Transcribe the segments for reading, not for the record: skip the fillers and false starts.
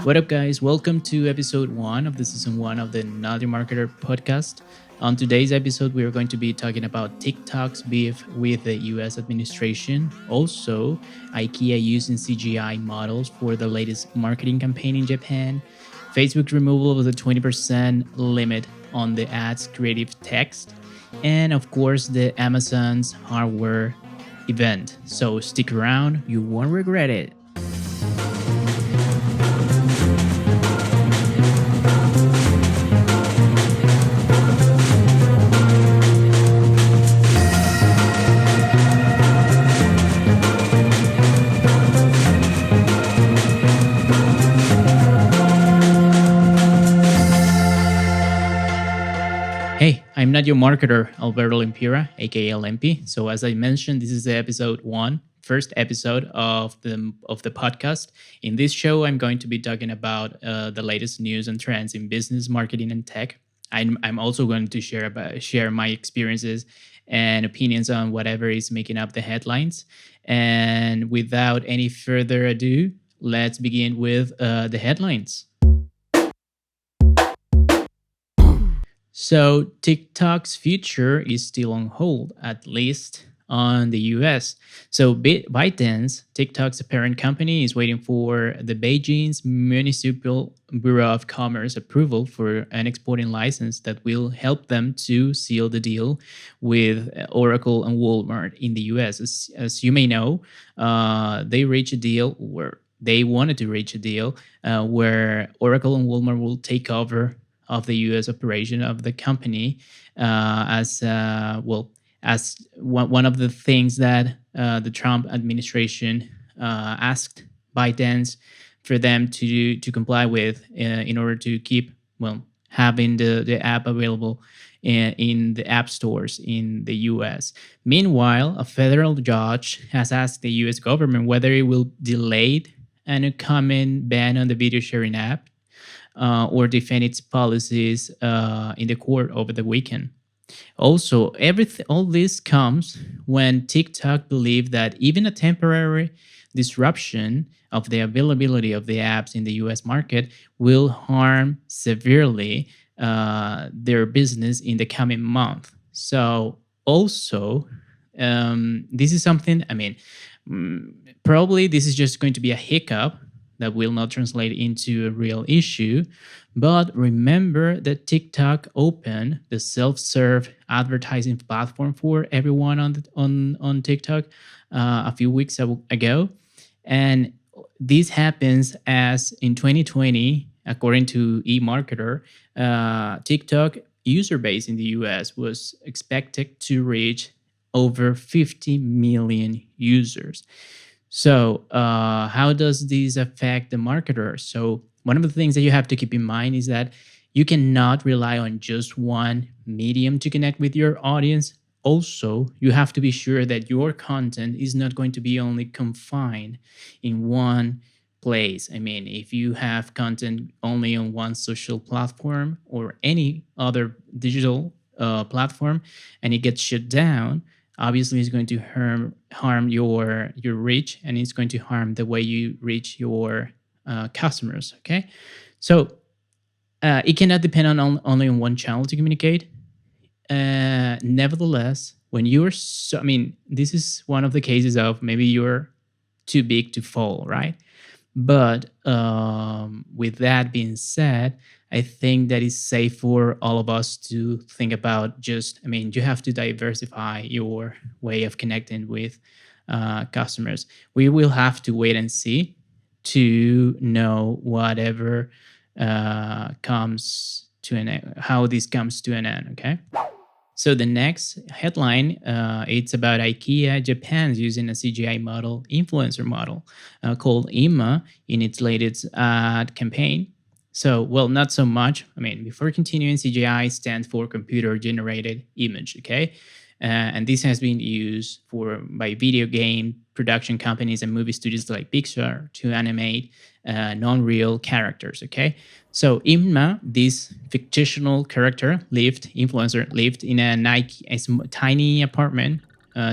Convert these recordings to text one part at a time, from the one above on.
What up, guys? Welcome to episode one of the season one of the Not Your Marketer podcast. On today's episode, we are going to be talking about TikTok's beef with the US administration, also, IKEA using CGI models for the latest marketing campaign in Japan, Facebook's removal of the 20% limit on the ads creative text, and of course, the Amazon's hardware event. So stick around, you won't regret it. Hey, I'm not your marketer, Alberto Limpira, aka Lempi. So as I mentioned, this is the episode one, first episode of the podcast. In this show, I'm going to be talking about the latest news and trends in business, marketing, and tech. I'm also going to share my experiences and opinions on whatever is making up the headlines. And without any further ado, let's begin with the headlines. So TikTok's future is still on hold, at least on the US. So ByteDance, TikTok's parent company, is waiting for the Beijing's Municipal Bureau of Commerce approval for an exporting license that will help them to seal the deal with Oracle and Walmart in the US. As you may know, they reached a deal where they wanted to reach a deal where Oracle and Walmart will take over of the U.S. operation of the company as one of the things that the Trump administration asked ByteDance for them to comply with in order to keep having the app available in the app stores in the U.S. Meanwhile, a federal judge has asked the U.S. government whether it will delay an upcoming ban on the video sharing app or defend its policies in the court over the weekend. Also, all this comes when TikTok believed that even a temporary disruption of the availability of the apps in the US market will harm severely their business in the coming month. So, also, this is something, probably this is just going to be a hiccup that will not translate into a real issue. But remember that TikTok opened the self-serve advertising platform for everyone on TikTok a few weeks ago. And this happens as in 2020, according to eMarketer, TikTok user base in the US was expected to reach over 50 million users. So how does this affect the marketer? So one of the things that you have to keep in mind is that you cannot rely on just one medium to connect with your audience. Also, you have to be sure that your content is not going to be only confined in one place. If you have content only on one social platform or any other digital platform and it gets shut down, obviously it's going to harm your reach, and it's going to harm the way you reach your customers. Okay, so it cannot depend on only on one channel to communicate. Nevertheless, when you're this is one of the cases of maybe you're too big to fall, right? But with that being said, I think that it's safe for all of us to think about you have to diversify your way of connecting with customers. We will have to wait and see to know whatever comes to an end, how this comes to an end, okay? So the next headline, it's about IKEA Japan's using a CGI model, influencer model, called Imma in its latest ad campaign. So, not so much. Before continuing, CGI stands for computer generated image, okay? And this has been used by video game production companies and movie studios like Pixar to animate non-real characters, okay? So Imma, this fictional influencer, lived in a tiny apartment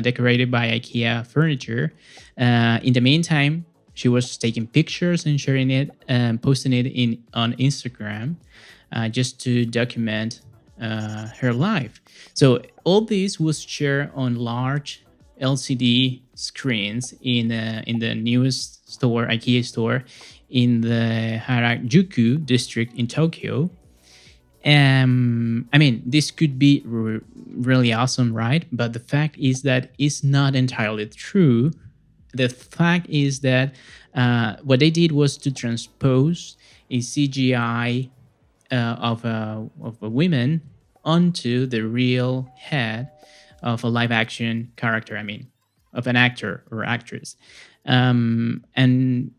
decorated by IKEA furniture. In the meantime, She was taking pictures and sharing it and posting it in on Instagram, just to document her life. So all this was shared on large LCD screens in the newest store, IKEA store, in the Harajuku district in Tokyo. I mean, this could be really awesome, right? But the fact is that it's not entirely true. The fact is that what they did was to transpose a CGI of a woman onto the real head of a live action character. I mean, of an actor or actress. And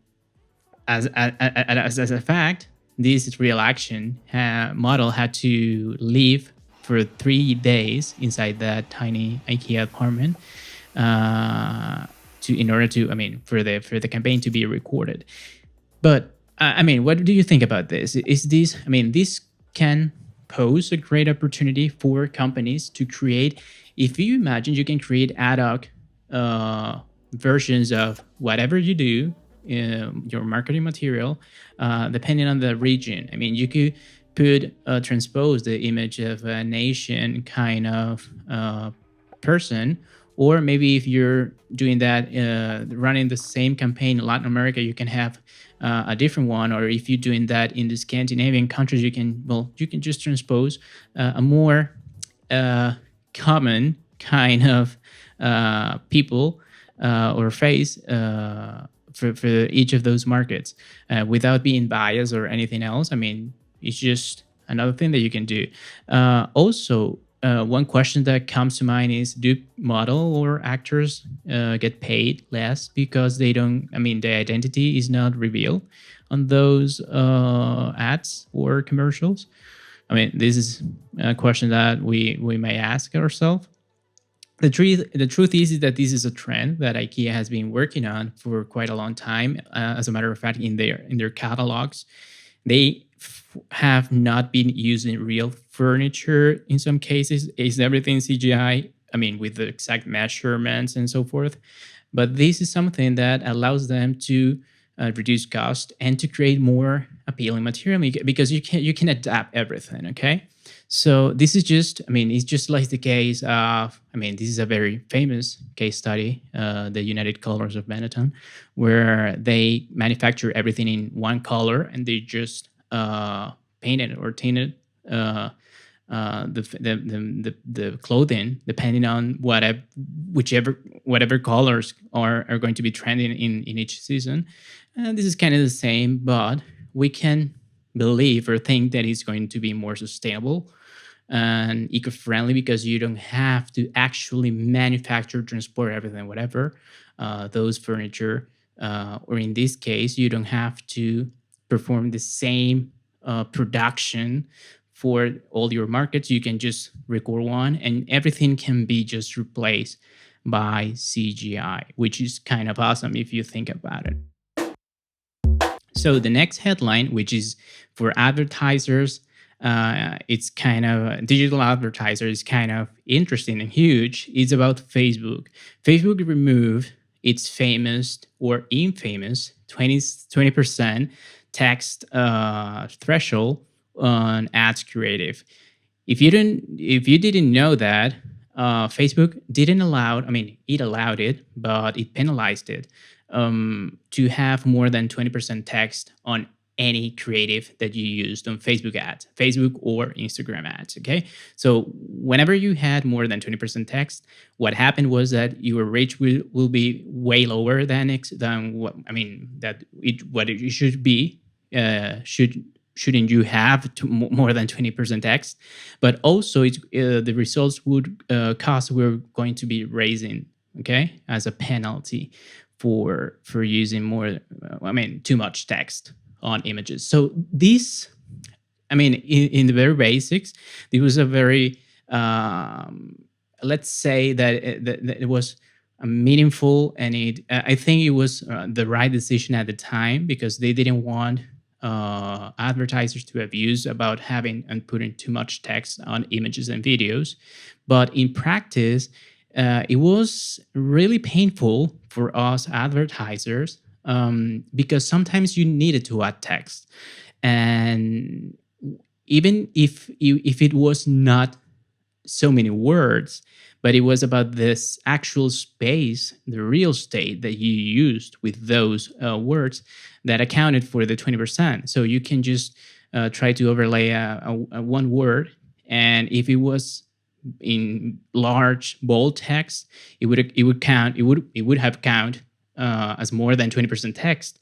as a fact, this real action model had to live for 3 days inside that tiny IKEA apartment in order to, I mean, for the campaign to be recorded. But I mean, what do you think about this? Is this, I mean, this can pose a great opportunity for companies to create. If you imagine, you can create ad hoc versions of whatever you do, your marketing material, depending on the region. I mean, you could transpose the image of a nation kind of person, or maybe if you're doing that, running the same campaign in Latin America, you can have a different one. Or if you're doing that in the Scandinavian countries, you can just transpose a more common kind of people or face for each of those markets without being biased or anything else. I mean, it's just another thing that you can do. Also, one question that comes to mind is, do model or actors get paid less because they don't, I mean, their identity is not revealed on those ads or commercials? I mean, this is a question that we may ask ourselves. The truth is that this is a trend that IKEA has been working on for quite a long time. As a matter of fact, in their catalogs, they have not been using real furniture in some cases. Is everything CGI? I mean, with the exact measurements and so forth. But this is something that allows them to reduce cost and to create more appealing material, because you can adapt everything. Okay. So this is just, I mean, it's just like the case of, I mean, this is a very famous case study, the United Colors of Benetton, where they manufacture everything in one color and they just painted or tinted the clothing depending on whatever colors are going to be trending in each season. And this is kind of the same, but we can believe or think that it's going to be more sustainable and eco-friendly, because you don't have to actually manufacture, transport everything, whatever, those furniture, or in this case, you don't have to perform the same production for all your markets. You can just record one and everything can be just replaced by CGI, which is kind of awesome if you think about it. So the next headline, which is for advertisers, it's kind of digital advertisers, is kind of interesting and huge. It's about Facebook. Facebook removed its famous or infamous 20% text threshold on ads creative. If you didn't know that, Facebook didn't allow. I mean, it allowed it, but it penalized it to have more than 20% text on any creative that you used on Facebook ads, Facebook or Instagram ads. Okay, so whenever you had more than 20% text, what happened was that your reach will be way lower than what I mean what it should be. Shouldn't you have more than 20% text? But also, the results costs were going to be raising. Okay, as a penalty for using more. Too much text on images. So this, I mean, in the very basics, it was a very, let's say that it was meaningful, and I think it was the right decision at the time, because they didn't want advertisers to abuse about having and putting too much text on images and videos. But in practice, it was really painful for us advertisers because sometimes you needed to add text. And even if it was not so many words, but it was about this actual space, the real estate that you used with those words that accounted for the 20%. So you can just try to overlay a one word, and if it was in large bold text, it would have count as more than 20% text,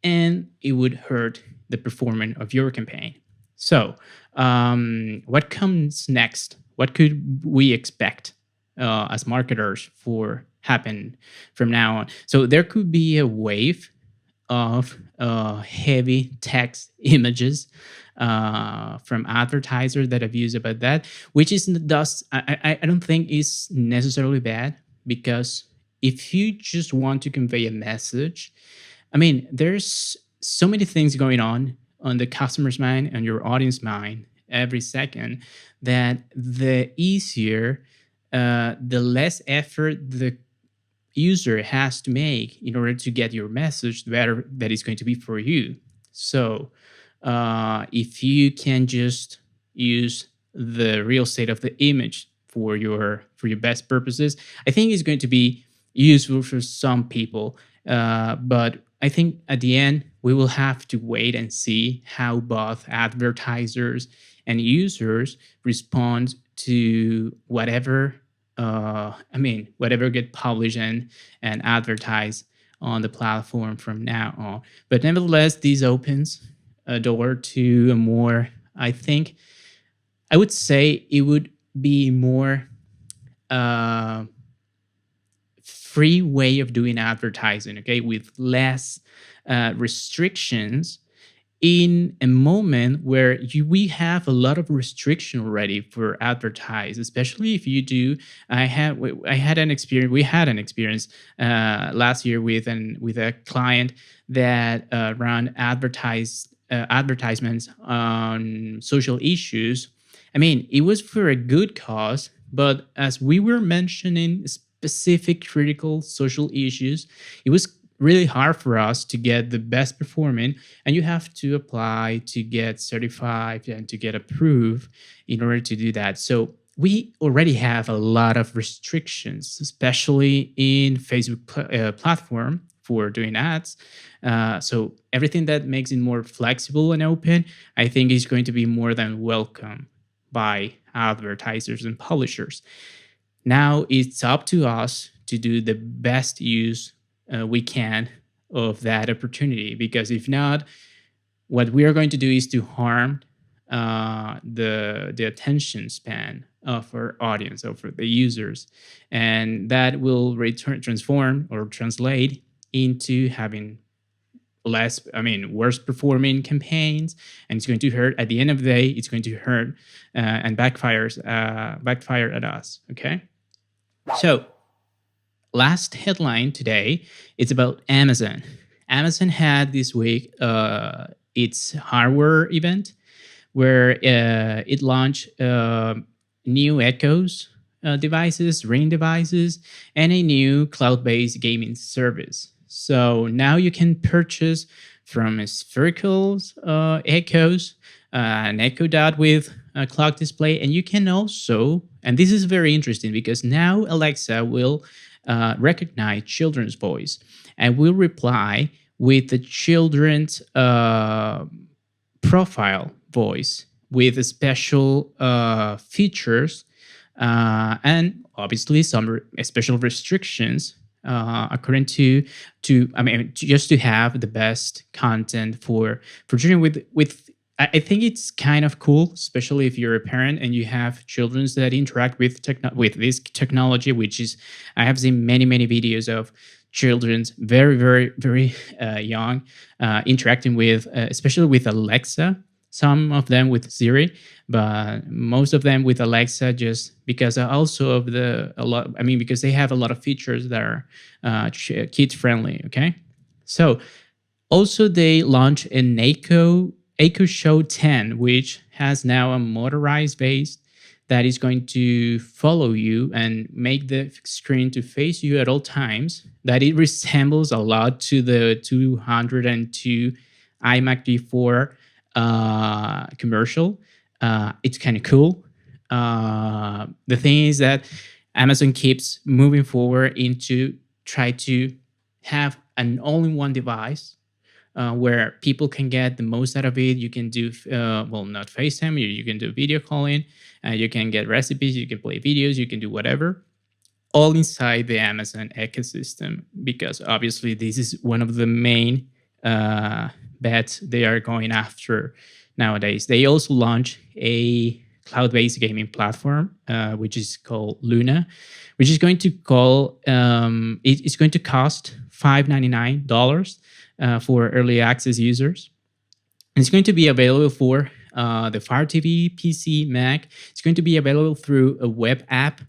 and it would hurt the performance of your campaign. So, what comes next? What could we expect as marketers for happen from now on? So there could be a wave of heavy text images from advertisers that have used about that, which is thus I don't think is necessarily bad, because if you just want to convey a message, I mean, there's so many things going on the customer's mind and your audience mind every second, that the easier, the less effort the user has to make in order to get your message, the better that is going to be for you. So if you can just use the real estate of the image for your best purposes, I think it's going to be useful for some people. But I think at the end we will have to wait and see how both advertisers and users respond to whatever whatever get published and advertised on the platform from now on. But nevertheless, this opens a door to a more, I think, I would say it would be more free way of doing advertising, okay, with less restrictions, in a moment where we have a lot of restriction already for advertise, especially if you do. I had an experience. We had an experience last year with a client that ran advertisements on social issues. I mean, it was for a good cause, but as we were mentioning specific critical social issues, it was really hard for us to get the best performing, and you have to apply to get certified and to get approved in order to do that. So we already have a lot of restrictions, especially in Facebook platform for doing ads. So everything that makes it more flexible and open, I think is going to be more than welcome by advertisers and publishers. Now it's up to us to do the best use we can of that opportunity, because if not, what we are going to do is to harm the attention span of our audience, of the users, and that will transform or translate into having worse performing campaigns, and it's going to hurt at the end of the day. It's going to hurt and backfire at us. Okay, so last headline today, it's about Amazon. Amazon had this week its hardware event, where it launched new Echoes devices, Ring devices, and a new cloud-based gaming service. So now you can purchase from spherical Echoes, an Echo Dot with a clock display, and you can also, and this is very interesting because now Alexa will recognize children's voice and will reply with the children's profile voice with special features and obviously some special restrictions according to just to have the best content for children with. I think it's kind of cool, especially if you're a parent and you have children that interact with this technology, which is, I have seen many videos of children very young interacting with, especially with Alexa. Some of them with Siri, but most of them with Alexa, just because also of because they have a lot of features that are kid friendly. Okay, so also they launched an Echo Show 10, which has now a motorized base that is going to follow you and make the screen to face you at all times, that it resembles a lot to the 202 iMac G4 commercial. It's kind of cool. The thing is that Amazon keeps moving forward into try to have an all-in-one device where people can get the most out of it. You can do, well, not FaceTime, you can do video calling, you can get recipes, you can play videos, you can do whatever, all inside the Amazon ecosystem, because obviously this is one of the main bets they are going after nowadays. They also launched a cloud-based gaming platform, which is called Luna, which is going to it's going to cost $599 for early access users. And it's going to be available for the Fire TV, PC, Mac. It's going to be available through a web app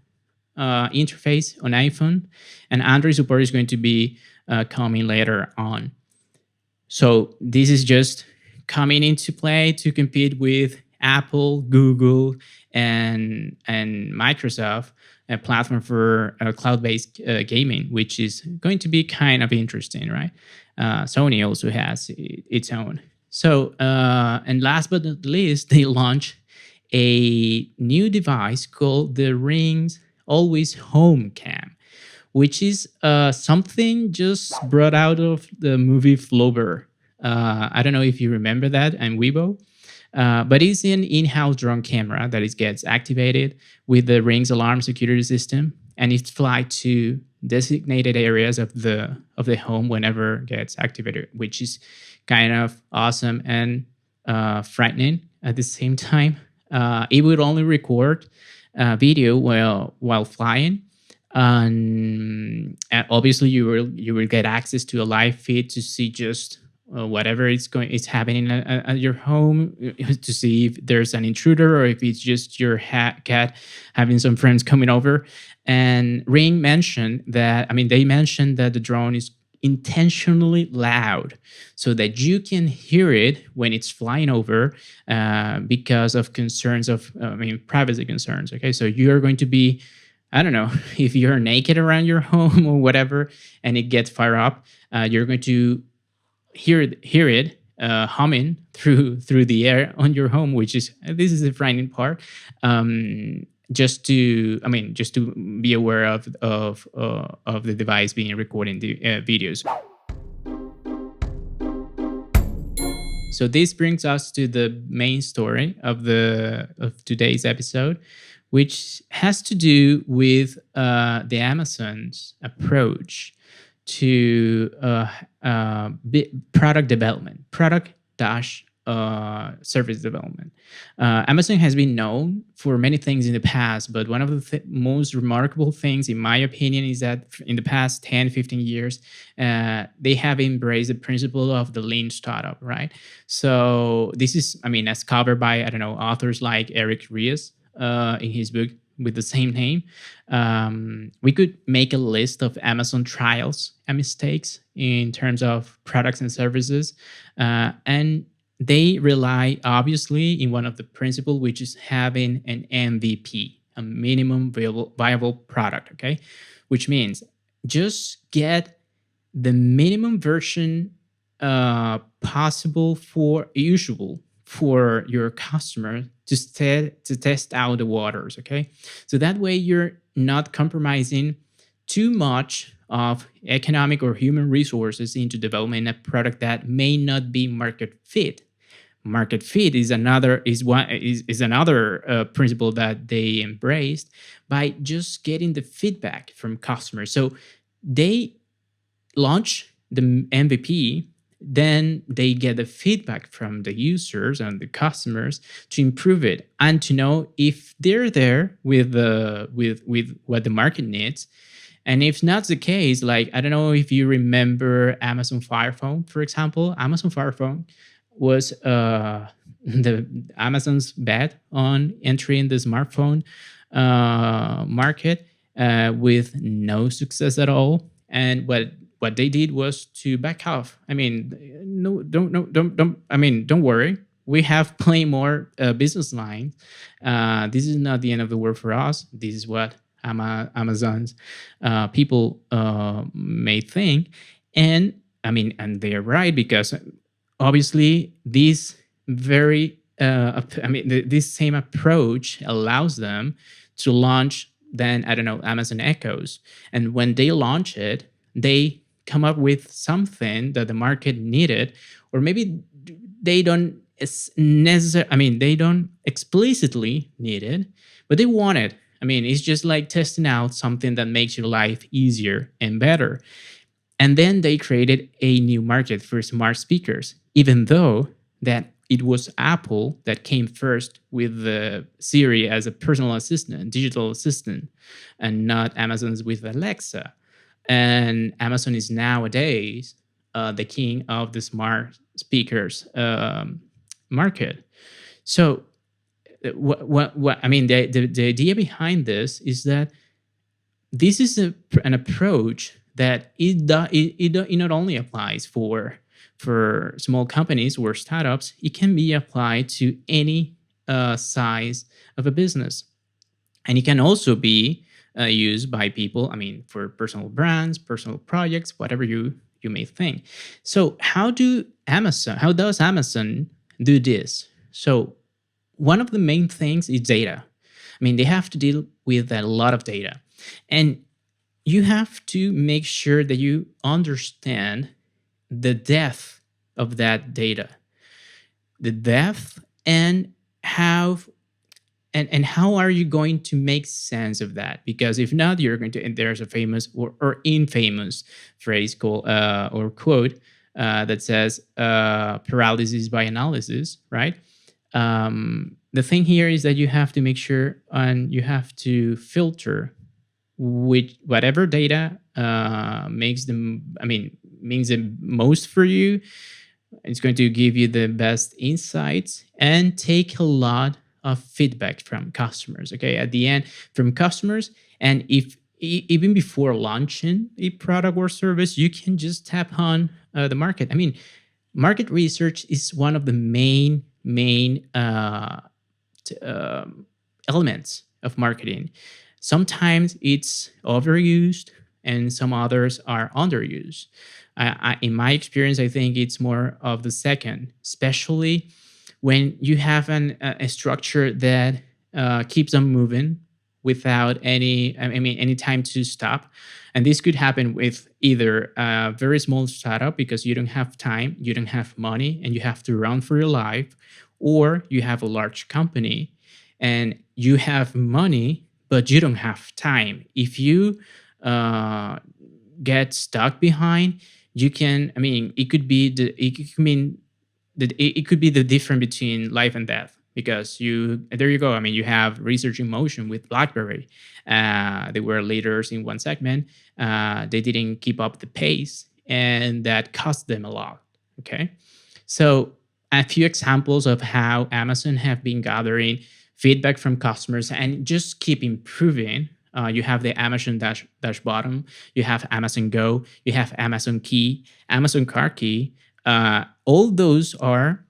interface on iPhone, and Android support is going to be coming later on. So this is just coming into play to compete with Apple, Google, and Microsoft, a platform for cloud-based gaming, which is going to be kind of interesting, right? Sony also has its own. So, and last but not least, they launched a new device called the Ring's Always Home Cam, which is something just brought out of the movie Flover. I don't know if you remember that, and Weibo. But it's an in-house drone camera that gets activated with the Ring's alarm security system, and it flies to designated areas of the home whenever it gets activated, which is kind of awesome and frightening at the same time. It would only record video while flying, and obviously you will get access to a live feed to see just whatever is happening at your home, to see if there's an intruder or if it's just your cat having some friends coming over. And Ring mentioned that, they mentioned that the drone is intentionally loud so that you can hear it when it's flying over, because of concerns of, privacy concerns. Okay, so you're going to be, I don't know, if you're naked around your home or whatever, and it gets fired up, you're going to hear it humming through the air on your home, which is, this is the frightening part. Just to be aware of the device being recording the videos. So this brings us to the main story of today's episode, which has to do with the Amazon's approach to product development, service development. Amazon has been known for many things in the past, but one of the most remarkable things, in my opinion, is that in the past 10, 15 years, they have embraced the principle of the lean startup, right? So this is, as covered by, authors like Ries in his book with the same name. We could make a list of Amazon trials and mistakes in terms of products and services, and they rely obviously in one of the principles, which is having an MVP, a minimum viable product. Okay, which means just get the minimum version possible for usable for your customer to test out the waters. Okay, so that way you're not compromising too much of economic or human resources into developing a product that may not be market fit. Market fit is another principle that they embraced by just getting the feedback from customers. So they launch the MVP, then they get the feedback from the users and the customers to improve it and to know if they're there with what the market needs. And if not the case, like, I don't know if you remember Amazon Fire Phone, for example. Amazon Fire Phone was the Amazon's bet on entering the smartphone market with no success at all. And what they did was to back off. Don't worry. we have plenty more business lines. This is not the end of the world for us. This is what Amazon's people may think. And I mean, and they are right, because obviously this very this same approach allows them to launch, then I don't know, Amazon Echoes. And when they launch it, they come up with something that the market needed, or maybe they don't necessarily, I mean, they don't explicitly need it, but they want it. I mean, it's just like testing out something that makes your life easier and better. And then they created a new market for smart speakers, even though that it was Apple that came first with the Siri as a personal assistant, digital assistant, and not Amazon's with Alexa. And Amazon is nowadays the king of the smart speakers market. So, what I mean, the idea behind this is that this is an approach that it not only applies for small companies or startups. It can be applied to any size of a business, and it can also be used by people. I mean, for personal brands, personal projects, whatever you may think. So, How does Amazon do this? So, one of the main things is data. I mean, they have to deal with a lot of data, and you have to make sure that you understand the depth of that data, the depth, and how and how are you going to make sense of that? Because if not, you're going to, and there's a famous or infamous phrase called or quote that says paralysis by analysis, right? The thing here is that you have to make sure, and you have to filter which whatever data makes them, I mean, means the most for you. It's going to give you the best insights, and take a lot of feedback from customers. Okay, at the end, from customers, and if even before launching a product or service, you can just tap on the market. I mean, market research is one of the main elements of marketing. Sometimes it's overused, and some others are underused. In my experience, I think it's more of the second, especially when you have a structure that keeps on moving without any time to stop. And this could happen with either a very small startup, because you don't have time, you don't have money, and you have to run for your life, or you have a large company and you have money, but you don't have time. If you get stuck behind, you can, I mean, it could be it could be the difference between life and death, because there you go. I mean, you have Research in Motion with BlackBerry. They were leaders in one segment. They didn't keep up the pace, and that cost them a lot. Okay, so a few examples of how Amazon have been gathering feedback from customers and just keep improving. You have the Amazon dash bottom, you have Amazon Go, you have Amazon Key, Amazon Car Key. All those are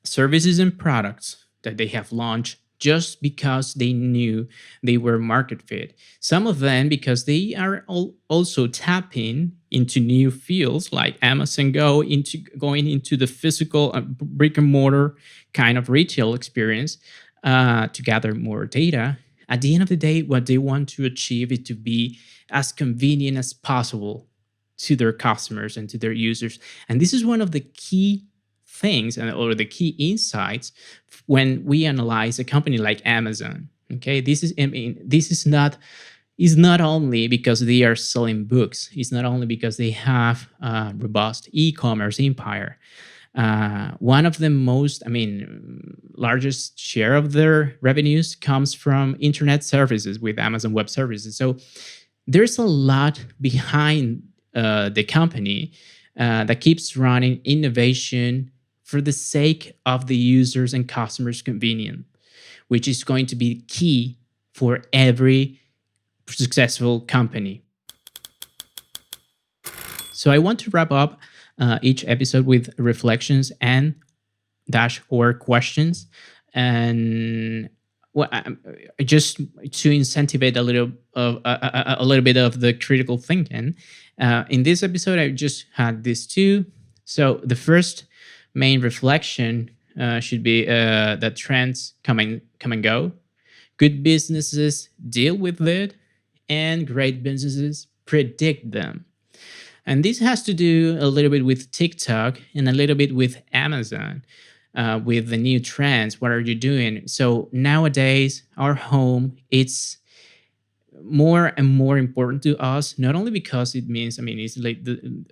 services and products that they have launched just because they knew they were market fit. Some of them because they are also tapping into new fields, like Amazon Go, going into the physical brick and mortar kind of retail experience to gather more data. At the end of the day, what they want to achieve is to be as convenient as possible to their customers and to their users. And this is one of the key things, or the key insights, when we analyze a company like Amazon. Okay, this is not only because they are selling books. It's not only because they have a robust e-commerce empire. One of the largest share of their revenues comes from internet services with Amazon Web Services. So there's a lot behind the company that keeps running innovation for the sake of the users and customers' convenience, which is going to be key for every successful company. So I want to wrap up each episode with reflections and dashboard questions, and well, just to incentivize a little bit of the critical thinking. In this episode, I just had these two. So the first main reflection should be that trends come and go. Good businesses deal with it, and great businesses predict them. And this has to do a little bit with TikTok and a little bit with Amazon, with the new trends. What are you doing? So nowadays, our home, it's more and more important to us, not only because it means, I mean, it's like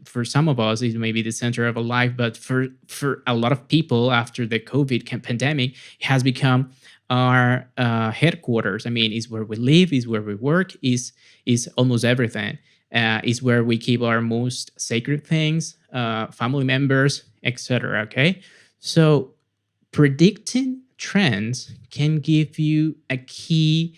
for some of us it may be the center of our life, but for a lot of people after the COVID pandemic, it has become our headquarters. I mean, it's where we live, is where we work, is almost everything. Is where we keep our most sacred things, family members, etc. Okay, so predicting trends can give you a key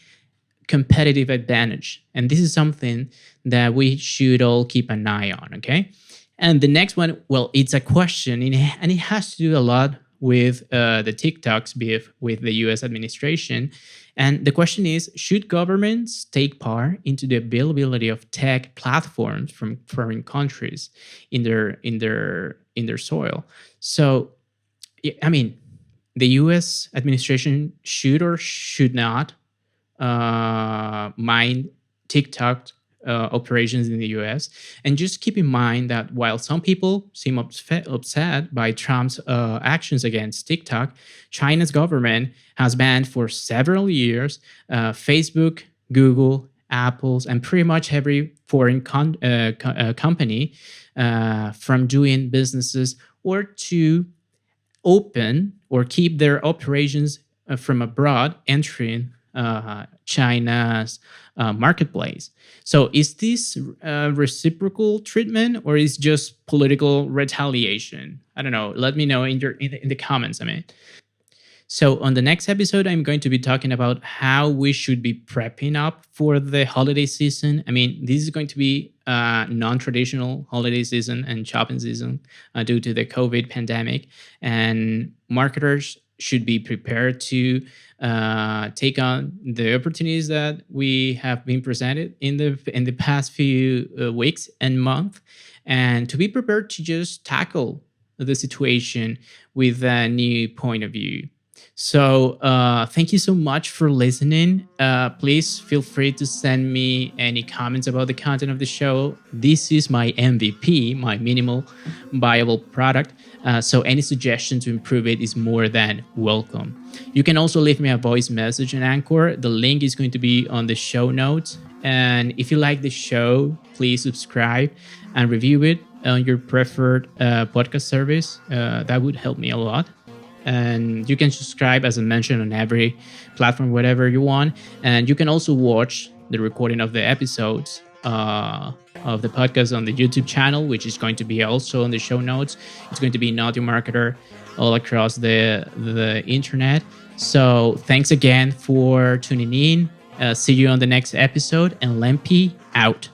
competitive advantage. And this is something that we should all keep an eye on, okay? And the next one, well, it's a question, and it has to do a lot with the TikTok's beef with the US administration. And the question is, should governments take part into the availability of tech platforms from foreign countries in their soil? So, I mean, the US administration should or should not mind TikTok operations in the US. And just keep in mind that while some people seem upset by Trump's actions against TikTok, China's government has banned for several years Facebook, Google, Apple's, and pretty much every foreign company from doing businesses or to open or keep their operations from abroad entering China's marketplace. So is this reciprocal treatment, or is just political retaliation? I don't know. Let me know in the comments. I mean, so on the next episode, I'm going to be talking about how we should be prepping up for the holiday season. I mean, this is going to be a non-traditional holiday season and shopping season due to the COVID pandemic, and marketers should be prepared to take on the opportunities that we have been presented in the past few weeks and months, and to be prepared to just tackle the situation with a new point of view. So thank you so much for listening. Please feel free to send me any comments about the content of the show. This is my MVP, my minimal viable product. So any suggestion to improve it is more than welcome. You can also leave me a voice message on Anchor. The link is going to be on the show notes. And if you like the show, please subscribe and review it on your preferred podcast service. That would help me a lot. And you can subscribe, as I mentioned, on every platform, whatever you want. And you can also watch the recording of the episodes of the podcast on the YouTube channel, which is going to be also on the show notes. It's going to be Naughty Marketer all across the internet. So thanks again for tuning in. See you on the next episode, and Lempi out.